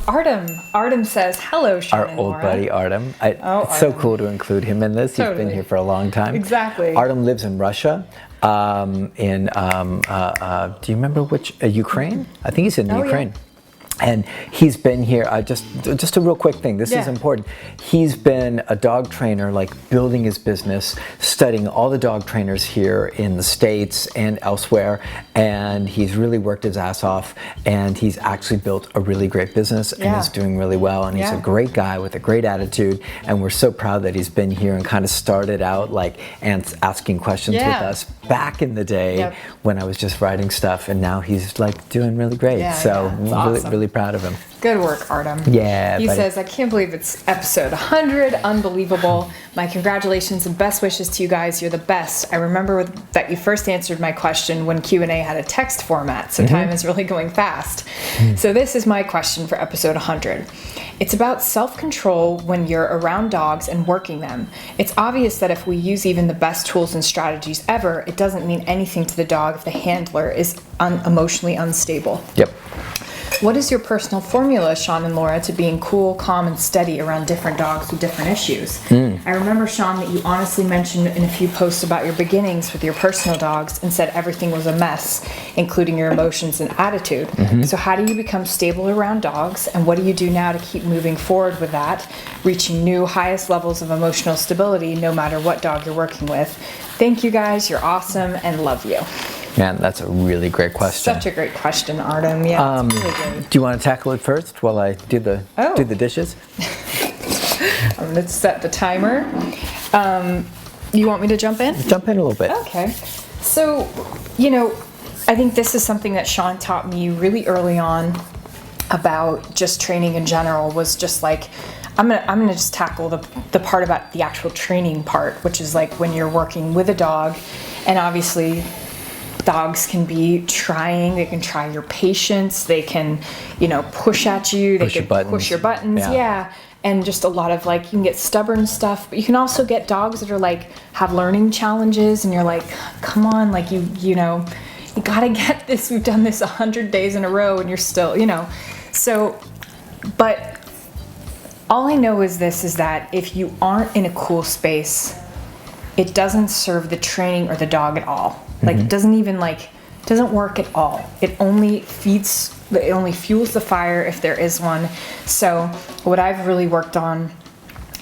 Artem says, hello, Sean Our and old Laura. buddy Artem. It's so cool to include him in this. Totally. He's been here for a long time. Exactly. Artem lives in Russia. Do you remember which? Ukraine? I think he's in Ukraine. Yeah. And he's been here, just a real quick thing, this is important. He's been a dog trainer, like building his business, studying all the dog trainers here in the States and elsewhere, and he's really worked his ass off, and he's actually built a really great business, and is doing really well, and he's a great guy with a great attitude, and we're so proud that he's been here and kind of started out like asking questions with us back in the day when I was just writing stuff, and now he's like doing really great. Really proud of him. Good work, Artem. Yeah, he says, I can't believe it's episode 100. Unbelievable. My congratulations and best wishes to you guys. You're the best. I remember that you first answered my question when Q&A had a text format, so time is really going fast. So this is my question for episode 100. It's about self-control when you're around dogs and working them. It's obvious that if we use even the best tools and strategies ever, it doesn't mean anything to the dog if the handler is emotionally unstable. Yep. What is your personal formula, Sean and Laura, to being cool, calm, and steady around different dogs with different issues? I remember, Sean, that you honestly mentioned in a few posts about your beginnings with your personal dogs and said everything was a mess, including your emotions and attitude. So how do you become stable around dogs, and what do you do now to keep moving forward with that, reaching new highest levels of emotional stability no matter what dog you're working with? Thank you guys, you're awesome, and love you. Man, that's a really great question. Such a great question, Artem. Yeah, it's really great. Do you want to tackle it first while I do the dishes? I'm going to set the timer. You want me to jump in? Jump in a little bit. Okay. So, I think this is something that Sean taught me really early on about just training in general, was just like, I'm gonna just tackle the part about the actual training part, which is like when you're working with a dog, and obviously dogs can be trying. They can try your patience. They can, push at you. They can push your buttons. Yeah. And just a lot of like, you can get stubborn stuff, but you can also get dogs that are like, have learning challenges, and you're like, come on, like you gotta get this. We've done this 100 days in a row and you're still, So, but all I know is that if you aren't in a cool space, it doesn't serve the training or the dog at all. Like it doesn't even doesn't work at all. It only fuels the fire if there is one. So what I've really worked on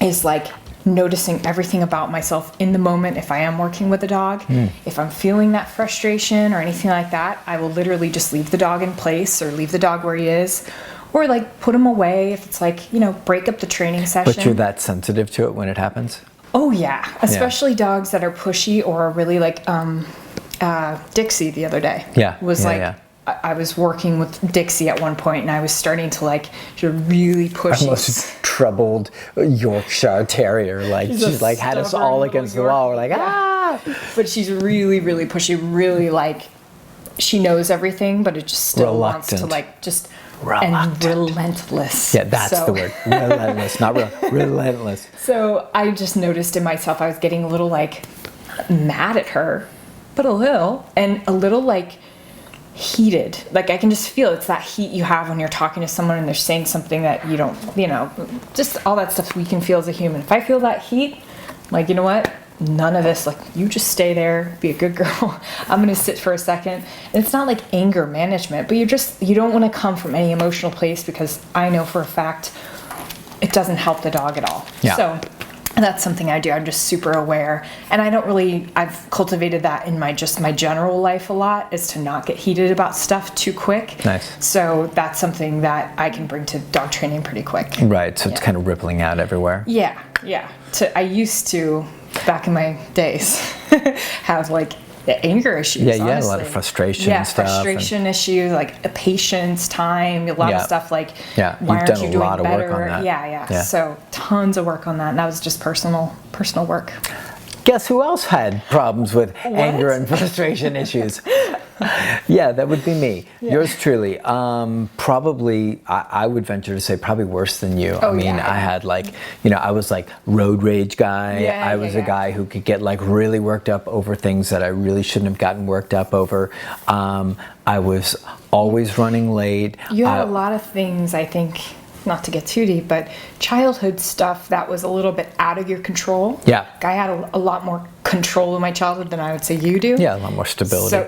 is like noticing everything about myself in the moment. If I am working with a dog, if I'm feeling that frustration or anything like that, I will literally just leave the dog in place or leave the dog where he is, or like put him away if it's like, break up the training session. But you're that sensitive to it when it happens? Oh yeah, especially dogs that are pushy or are really like, Dixie the other day I was working with Dixie at one point, and I was starting to like, she's really pushy. Almost troubled Yorkshire Terrier, like she's like had us all against the wall. We're like, But she's really, really pushy, really like, she knows everything, but it just still wants to like just, and relentless. Yeah, that's the word. Relentless, not relentless. So I just noticed in myself, I was getting a little like mad at her, but a little like heated. Like I can just feel it's that heat you have when you're talking to someone and they're saying something that you don't, just all that stuff we can feel as a human. If I feel that heat, like, you know what? None of this, like, you just stay there, be a good girl. I'm going to sit for a second. And it's not like anger management, but you don't want to come from any emotional place, because I know for a fact it doesn't help the dog at all. Yeah. So that's something I do. I'm just super aware. And I've cultivated that in my general life a lot, is to not get heated about stuff too quick. Nice. So that's something that I can bring to dog training pretty quick. Right. So it's kind of rippling out everywhere. Yeah. Yeah. I used to, back in my days, have like anger issues. Yeah, a lot of frustration and stuff. Yeah, frustration issues, like patience, time, a lot of stuff like, why aren't you doing better? Work on that. Yeah. So tons of work on that, and that was just personal work. Guess who else had problems with anger and frustration issues? Yeah, that would be me. Yours truly. Probably, I would venture to say probably worse than you. I mean, I had like, I was like road rage guy. I was a guy who could get like really worked up over things that I really shouldn't have gotten worked up over. I was always running late. You had a lot of things, I think, not to get too deep, but childhood stuff that was a little bit out of your control. Yeah. I had a lot more control in my childhood than I would say you do. Yeah, a lot more stability. So,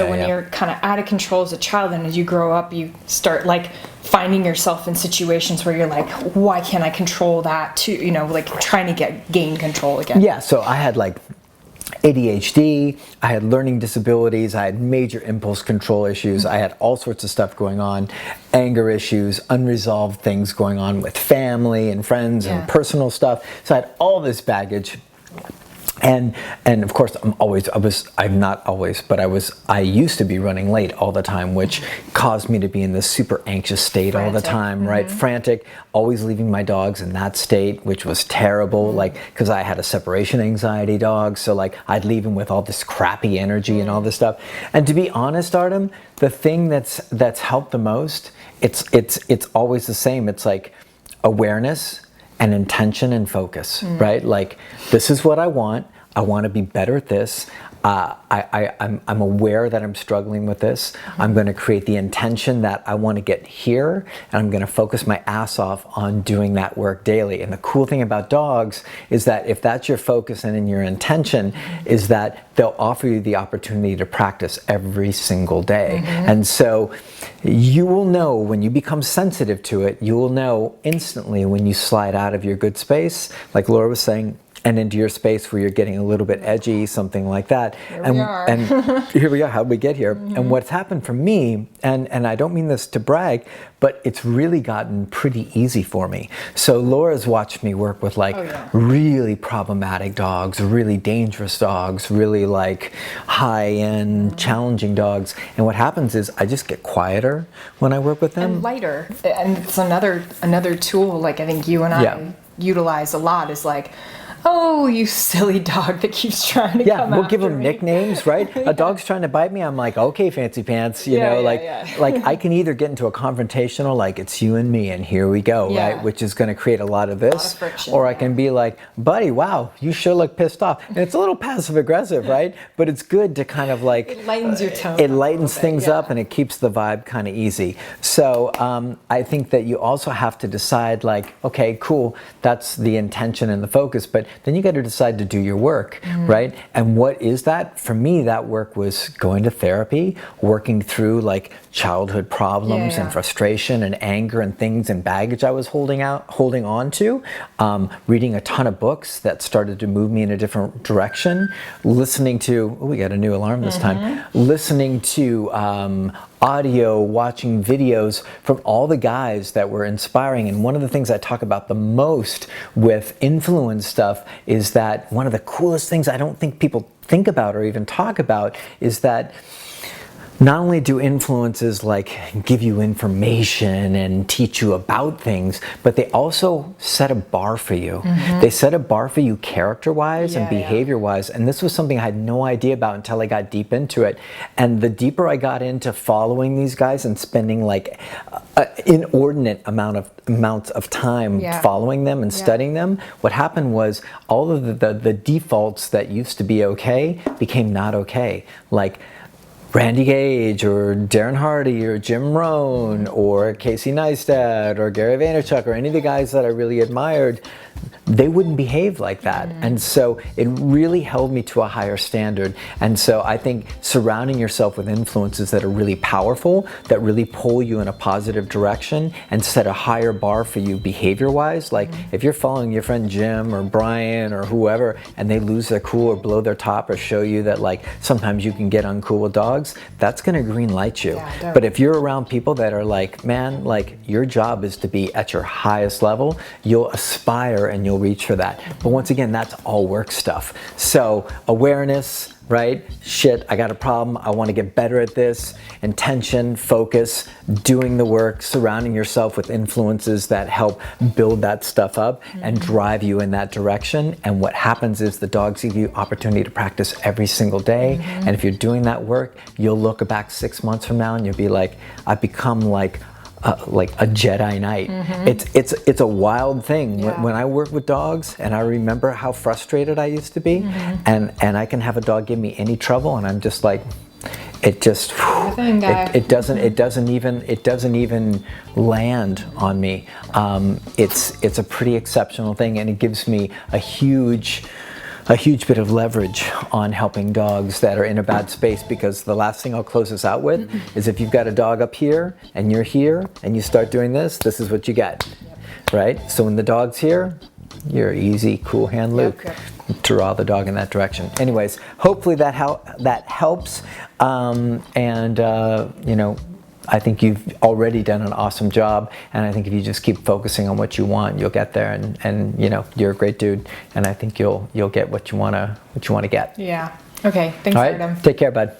when you're kind of out of control as a child, and as you grow up, you start like finding yourself in situations where you're like, why can't I control that too? Like trying to gain control again. Yeah, so I had like ADHD, I had learning disabilities, I had major impulse control issues, I had all sorts of stuff going on, anger issues, unresolved things going on with family and friends and personal stuff. So I had all this baggage. And of course, I used to be running late all the time, which caused me to be in this super anxious state all the time, right? Frantic, always leaving my dogs in that state, which was terrible, like, because I had a separation anxiety dog, so like, I'd leave him with all this crappy energy and all this stuff. And to be honest, Artem, the thing that's helped the most, it's always the same. It's like awareness and intention and focus, right? Like, this is what I want. I want to be better at this. I'm aware that I'm struggling with this. I'm going to create the intention that I want to get here, and I'm going to focus my ass off on doing that work daily. And the cool thing about dogs is that if that's your focus and in your intention, is that they'll offer you the opportunity to practice every single day. And so you will know when you become sensitive to it, you will know instantly when you slide out of your good space, like Laura was saying, and into your space where you're getting a little bit edgy, something like that. Here we are. And here we are, how'd we get here? And what's happened for me, and I don't mean this to brag, but it's really gotten pretty easy for me. So Laura's watched me work with like really problematic dogs, really dangerous dogs, really like high-end, challenging dogs. And what happens is I just get quieter when I work with them. And lighter. And it's another tool, like I think you and I utilize a lot, is like, oh, you silly dog that keeps trying to come after me. Yeah, we'll give them nicknames, right? A dog's trying to bite me, I'm like, okay, fancy pants, like I can either get into a confrontational, like, it's you and me, and here we go, right? Which is going to create a lot of this. Friction, or I can be like, buddy, wow, you sure look pissed off. And it's a little passive aggressive, right? But it's good to kind of like... It lightens your tone. It lightens things up, and it keeps the vibe kind of easy. So I think that you also have to decide, like, okay, cool, that's the intention and the focus, but then you got to decide to do your work, right? And what is that? For me, that work was going to therapy, working through like childhood problems and frustration and anger and things and baggage I was holding on to, reading a ton of books that started to move me in a different direction, listening to, oh, we got a new alarm this time, listening to audio, watching videos from all the guys that were inspiring. And one of the things I talk about the most with influence stuff is that one of the coolest things I don't think people think about or even talk about is that not only do influences like give you information and teach you about things, but they also set a bar for you. They set a bar for you character-wise and behavior-wise. And this was something I had no idea about until I got deep into it. And the deeper I got into following these guys and spending like inordinate amounts of time following them and studying them, what happened was all of the defaults that used to be okay became not okay. Like Randy Gage or Darren Hardy or Jim Rohn or Casey Neistat or Gary Vaynerchuk or any of the guys that I really admired, they wouldn't behave like that. And so it really held me to a higher standard. And so I think surrounding yourself with influences that are really powerful, that really pull you in a positive direction and set a higher bar for you behavior-wise, like if you're following your friend Jim or Brian or whoever and they lose their cool or blow their top or show you that like sometimes you can get uncool with dogs, that's gonna green light you. But if you're around people that are like, man, like your job is to be at your highest level, you'll aspire and you'll reach for that. But once again, that's all work stuff. So awareness, right? Shit, I got a problem. I want to get better at this. Intention, focus, doing the work, surrounding yourself with influences that help build that stuff up and drive you in that direction. And what happens is the dogs give you opportunity to practice every single day. And if you're doing that work, you'll look back 6 months from now and you'll be like, I've become like a Jedi Knight. It's a wild thing. Yeah. When I work with dogs and I remember how frustrated I used to be, and I can have a dog give me any trouble, and I'm just like, it just it doesn't even land on me. It's a pretty exceptional thing, and it gives me a huge bit of leverage on helping dogs that are in a bad space, because the last thing I'll close this out with is if you've got a dog up here and you're here and you start doing this is what you get, right? So when the dog's here, you're easy, cool hand Luke to draw the dog in that direction. Anyways, hopefully that helps, you know, I think you've already done an awesome job, and I think if you just keep focusing on what you want, you'll get there. And you know, you're a great dude, and I think you'll get what you wanna get. Yeah. Okay. Thanks, All right. Adam. Take care, bud.